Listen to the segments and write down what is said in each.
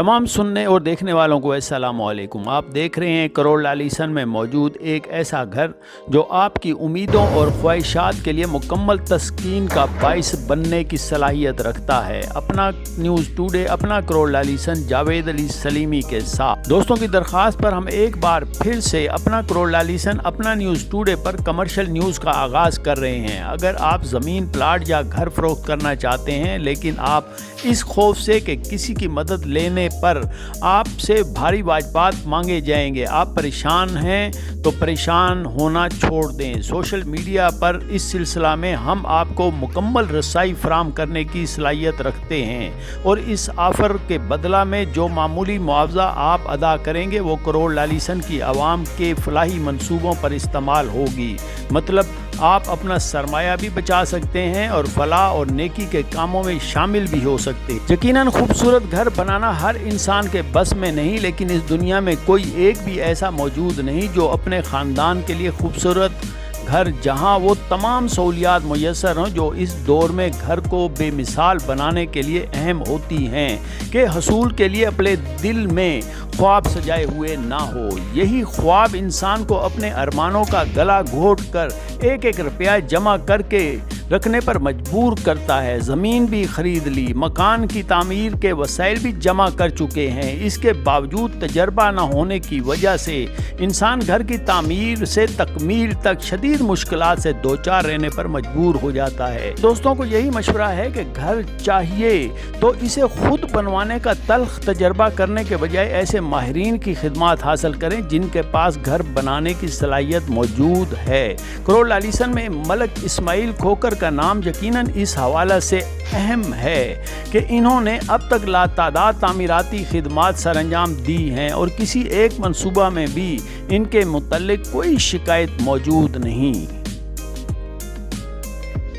तमाम सुनने और देखने वालों को अस्सलाम वालेकुम। आप देख रहे हैं करोल लालीसन में मौजूद एक ऐसा घर जो आपकी उम्मीदों और ख्वाहिशात के लिए मुकम्मल तस्कीन का बाइस बनने की सलाहियत रखता है। अपना न्यूज़ टुडे, अपना करोल लालीसन जावेद अली सलीमी के साथ। दोस्तों की दरख्वास्त पर हम एक बार फिर से अपना करोल लालीसन, अपना न्यूज़ टुडे पर कमर्शियल न्यूज़ का आगाज़ कर रहे हैं। अगर आप ज़मीन, प्लाट या घर फरोख्त करना चाहते हैं लेकिन आप इस खौफ से कि किसी की मदद लेने पर आपसे भारी वाजबात मांगे जाएंगे, आप परेशान हैं तो परेशान होना छोड़ दें। सोशल मीडिया पर इस सिलसिला में हम आपको मुकम्मल रसाई फराम करने की सलाहियत रखते हैं और इस ऑफ़र के बदला में जो मामूली मुआवजा आप अदा करेंगे वो करोल लालीसन की आवाम के फलाही मंसूबों पर इस्तेमाल होगी। मतलब आप अपना सरमाया भी बचा सकते हैं और फलाह और नेकी के कामों में शामिल भी हो सकते हैं। यकीनन खूबसूरत घर बनाना हर इंसान के बस में नहीं, लेकिन इस दुनिया में कोई एक भी ऐसा मौजूद नहीं जो अपने ख़ानदान के लिए खूबसूरत घर, जहां वो तमाम सहूलियात मुयस्सर हों जो इस दौर में घर को बेमिसाल बनाने के लिए अहम होती हैं, के हसूल के लिए अपने दिल में ख्वाब सजाए हुए ना हो। यही ख्वाब इंसान को अपने अरमानों का गला घोट कर एक एक रुपया जमा करके रखने पर मजबूर करता है। ज़मीन भी ख़रीद ली, मकान की तामीर के वसाइल भी जमा कर चुके हैं, इसके बावजूद तजर्बा न होने की वजह से इंसान घर की तामीर से तकमील तक शदीद मुश्किलात से दो चार रहने पर मजबूर हो जाता है। दोस्तों को यही मशवरा है कि घर चाहिए तो इसे खुद बनवाने का तल्ख तजर्बा करने के बजाय ऐसे माहिरीन की खिदमत हासिल करें जिनके पास घर बनाने की सलाहियत मौजूद है। करोल लालीसन में मलक इस्माइल खोकर का नाम यकीनन इस हवाला से अहम है कि इन्होंने अब तक लातादाद तामीराती खिदमात सरअंजाम दी हैं और किसी एक मंसूबा में भी इनके मुतल्लिक कोई शिकायत मौजूद नहीं।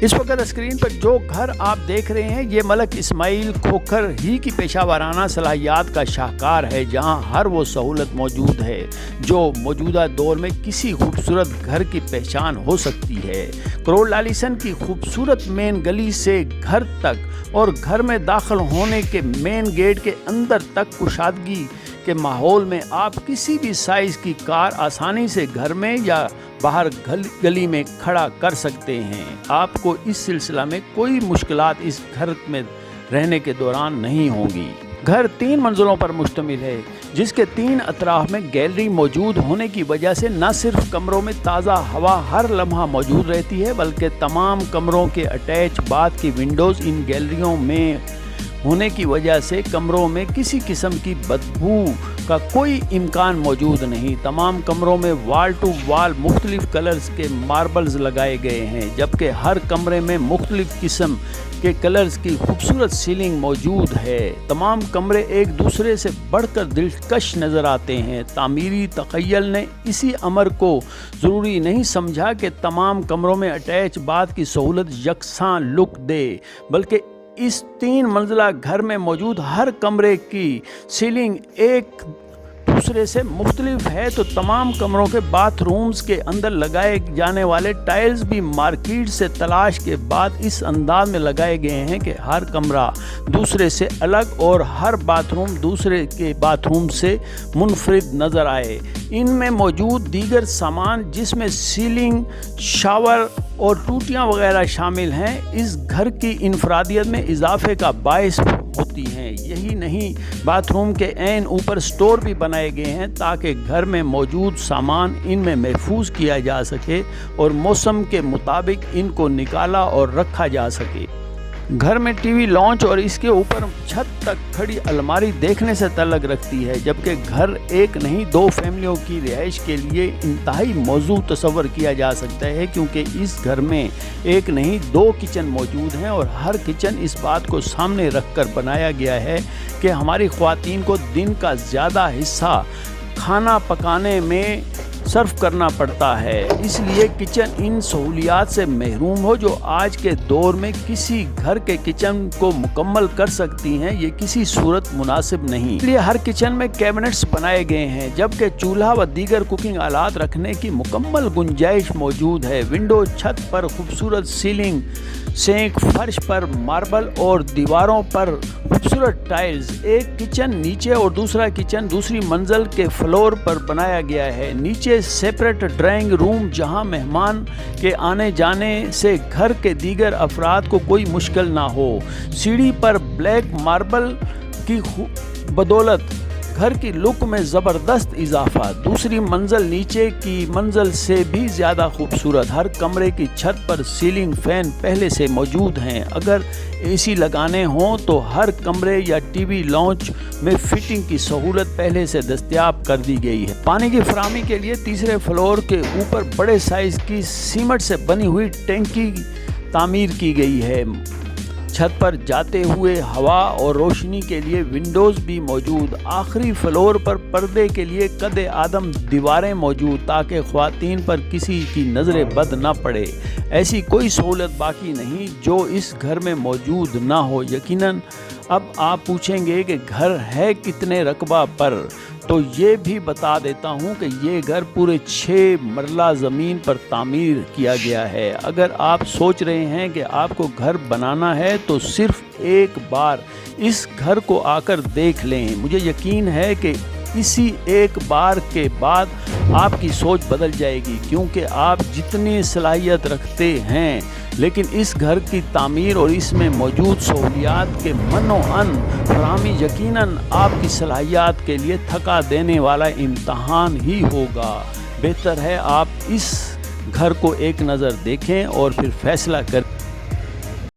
इस वक्त स्क्रीन पर जो घर आप देख रहे हैं ये मलक इस्माइल खोखर ही की पेशावराना सलाहियात का शाहकार है, जहां हर वो सहूलत मौजूद है जो मौजूदा दौर में किसी खूबसूरत घर की पहचान हो सकती है। करोल लालीसन की खूबसूरत मेन गली से घर तक और घर में दाखिल होने के मेन गेट के अंदर तक कुशादगी के माहौल में आप किसी भी साइज़ की कार आसानी से घर में या बाहर गली में खड़ा कर सकते हैं। आपको इस सिलसिला में कोई मुश्किलात इस घर में रहने के दौरान नहीं होंगी। घर 3 मंजिलों पर मुश्तमिल है जिसके 3 अतराफ में गैलरी मौजूद होने की वजह से न सिर्फ कमरों में ताज़ा हवा हर लम्हा मौजूद रहती है बल्कि तमाम कमरों के अटैच बाथ की विंडोज़ इन गैलरियों में होने की वजह से कमरों में किसी किस्म की बदबू का कोई इम्कान मौजूद नहीं। तमाम कमरों में वाल टू वाल मुख्तलिफ कलर्स के मार्बल्स लगाए गए हैं, जबकि हर कमरे में मुख्तलिफ किस्म के कलर्स की खूबसूरत सीलिंग मौजूद है। तमाम कमरे एक दूसरे से बढ़कर दिलकश नज़र आते हैं। तामीरी तख़य्युल ने इसी अमर को ज़रूरी नहीं समझा कि तमाम कमरों में अटैच बाथ की सहूलत यकसां लुक दे, बल्कि इस 3 मंजिला घर में मौजूद हर कमरे की सीलिंग एक दूसरे से मुख्तलिफ है। तो तमाम कमरों के बाथरूम्स के अंदर लगाए जाने वाले टाइल्स भी मार्केट से तलाश के बाद इस अंदाज में लगाए गए हैं कि हर कमरा दूसरे से अलग और हर बाथरूम दूसरे के बाथरूम से मुनफरिद नज़र आए। इनमें मौजूद दीगर सामान जिसमें सीलिंग, शावर और टूटियाँ वगैरह शामिल हैं, इस घर की इनफरादियत में इजाफे का बायस होती हैं। यही नहीं, बाथरूम के ऐन ऊपर स्टोर भी बनाए गए हैं ताकि घर में मौजूद सामान इनमें महफूज किया जा सके और मौसम के मुताबिक इनको निकाला और रखा जा सके। घर में टीवी लॉन्च और इसके ऊपर छत तक खड़ी अलमारी देखने से तल्लुक़ रखती है, जबकि घर एक नहीं 2 फैमिलियों की रिहाइश के लिए इंतहाई मौजू तस्वर किया जा सकता है, क्योंकि इस घर में एक नहीं 2 किचन मौजूद हैं और हर किचन इस बात को सामने रख कर बनाया गया है कि हमारी ख़वातीन को दिन का ज़्यादा हिस्सा खाना पकाने में صرف کرنا پڑتا ہے، اس لیے کچن ان سہولیات سے محروم ہو جو آج کے دور میں کسی گھر کے کچن کو مکمل کر سکتی ہیں، یہ کسی صورت مناسب نہیں۔ اس لیے ہر کچن میں کیبنٹس بنائے گئے ہیں، جبکہ چولہا و دیگر کوکنگ آلات رکھنے کی مکمل گنجائش موجود ہے۔ ونڈو، چھت پر خوبصورت سیلنگ، سینک، فرش پر ماربل اور دیواروں پر خوبصورت ٹائلز۔ ایک کچن نیچے اور دوسرا کچن دوسری منزل کے فلور پر بنایا گیا ہے۔ نیچے سیپریٹ ڈرائنگ روم جہاں مہمان کے آنے جانے سے گھر کے دیگر افراد کو کوئی مشکل نہ ہو۔ سیڑھی پر بلیک ماربل کی بدولت گھر کی لک میں زبردست اضافہ۔ دوسری منزل نیچے کی منزل سے بھی زیادہ خوبصورت۔ ہر کمرے کی چھت پر سیلنگ فین پہلے سے موجود ہیں۔ اگر اے سی لگانے ہوں تو ہر کمرے یا ٹی وی لاؤنج میں فٹنگ کی سہولت پہلے سے دستیاب کر دی گئی ہے۔ پانی کی فراہمی کے لیے تیسرے فلور کے اوپر بڑے سائز کی سیمنٹ سے بنی ہوئی ٹینکی تعمیر کی گئی ہے۔ چھت پر جاتے ہوئے ہوا اور روشنی کے لیے ونڈوز بھی موجود۔ آخری فلور پر پردے کے لیے قد آدم دیواریں موجود تاکہ خواتین پر کسی کی نظر بد نہ پڑے۔ ایسی کوئی سہولت باقی نہیں جو اس گھر میں موجود نہ ہو۔ یقیناً اب آپ پوچھیں گے کہ گھر ہے کتنے رقبہ پر، تو یہ بھی بتا دیتا ہوں کہ یہ گھر پورے 6 مرلہ زمین پر تعمیر کیا گیا ہے۔ اگر آپ سوچ رہے ہیں کہ آپ کو گھر بنانا ہے تو صرف ایک بار اس گھر کو آ کر دیکھ لیں۔ مجھے یقین ہے کہ اسی ایک بار کے بعد آپ کی سوچ بدل جائے گی، کیونکہ آپ جتنی صلاحیت رکھتے ہیں لیکن اس گھر کی تعمیر اور اس میں موجود سہولیات کے من و عن فراہمی یقیناً آپ کی صلاحیات کے لیے تھکا دینے والا امتحان ہی ہوگا۔ بہتر ہے آپ اس گھر کو ایک نظر دیکھیں اور پھر فیصلہ کریں۔